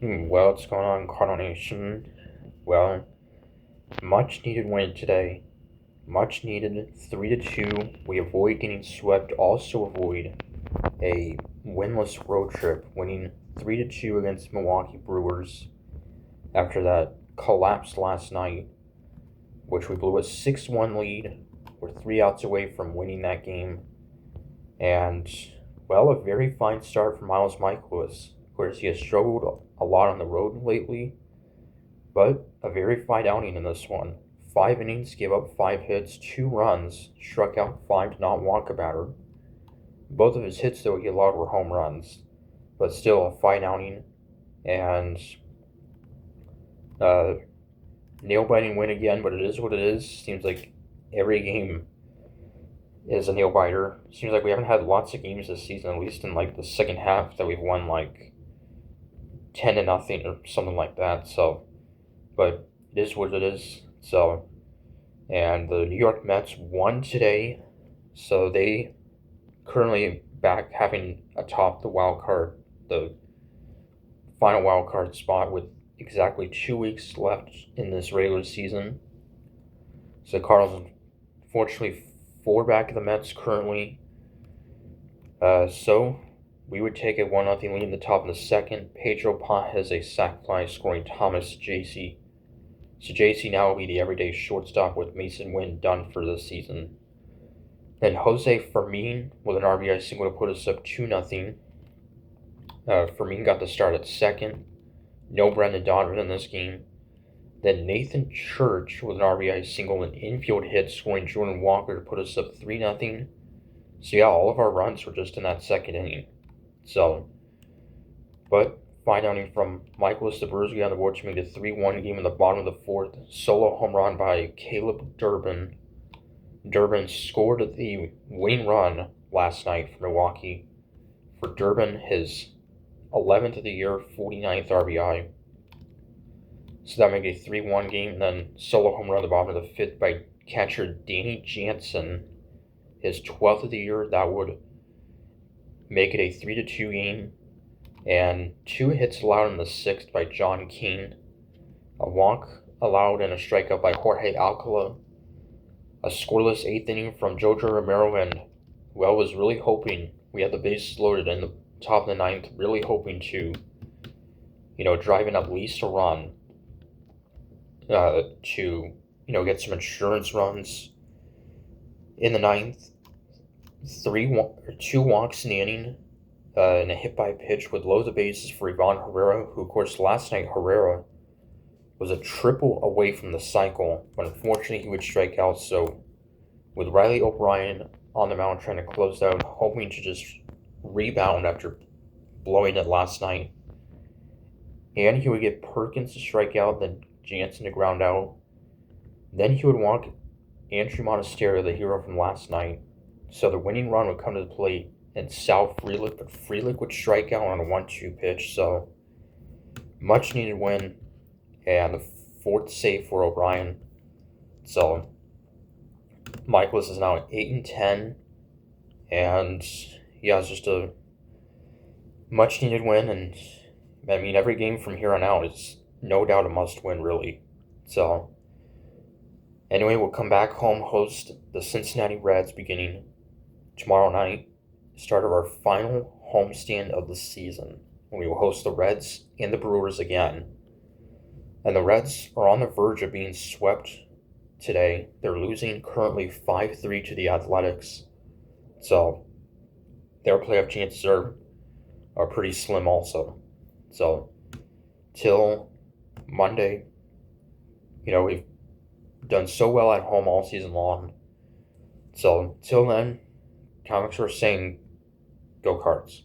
Well, what's going on, Cardinal Nation? Well, much needed win today. Much needed 3-2. We avoid getting swept, also avoid a winless road trip, winning 3-2 against Milwaukee Brewers after that collapse last night, which we blew a 6-1 lead. We're 3 outs away from winning that game. And, well, a very fine start for Miles Michaelis. Of course, he has struggled a lot on the road lately, but a very fine outing in this one. 5 innings, gave up 5 hits, 2 runs, struck out 5, did not walk a batter. Both of his hits, though, he allowed were home runs, but still a fine outing. And nail biting win again, but it is what it is. Seems like every game is a nail biter. Seems like we haven't had lots of games this season, at least in like the second half, that we've won like 10-0 or something like that. So, but it is what it is. So, and the New York Mets won today, so they currently back having atop the wild card, the final wild card spot with exactly 2 weeks left in this regular season. So the Cardinals, unfortunately, 4 back of the Mets currently. So we would take a 1-0 lead in the top of the second. Pedro Pont has a sac fly, scoring Thomas JC. So JC now will be the everyday shortstop with Mason Wynn done for this season. Then Jose Fermin with an RBI single to put us up 2-0. Fermin got the start at second. No Brendan Donovan in this game. Then Nathan Church with an RBI single and infield hit, scoring Jordan Walker to put us up 3-0. So yeah, all of our runs were just in that second inning. So, but fine outing from Michaelis. The Brewers get on the board to make it a 3-1 game in the bottom of the fourth. Solo home run by Caleb Durbin. Durbin scored the winning run last night for Milwaukee. For Durbin, his 11th of the year, 49th RBI. So that made it a 3-1 game. And then solo home run at the bottom of the fifth by catcher Danny Jansen, his 12th of the year. That would make it a 3-2 game. And 2 hits allowed in the sixth by John King. A walk allowed and a strikeout by Jorge Alcala. A scoreless 8th inning from Jojo Romero, and, well, was really hoping, we had the bases loaded in the top of the ninth, really hoping to, drive in at least a run to, get some insurance runs. In the ninth, 2 walks in the inning, and a hit by pitch with loads of bases for Ivan Herrera, who, of course, last night Herrera was a triple away from the cycle, but unfortunately he would strike out. So with Riley O'Brien on the mound trying to close out, hoping to just rebound after blowing it last night, and he would get Perkins to strike out, then Jansen to ground out. Then he would walk Andrew Monasterio, the hero from last night. So the winning run would come to the plate and Sal Frelick, but Frelick would strike out on a 1-2 pitch. So much needed win, and the 4th save for O'Brien. So Michaelis is now at 8-10, and yeah, it's just a much needed win. And I mean, every game from here on out is no doubt a must win, really. So anyway, we'll come back home, host the Cincinnati Reds beginning tomorrow night, start of our final homestand of the season. We will host the Reds and the Brewers again. And the Reds are on the verge of being swept today. They're losing currently 5-3 to the Athletics. So their playoff chances are pretty slim also. So till Monday, we've done so well at home all season long. So till then, comics are saying, go Cards.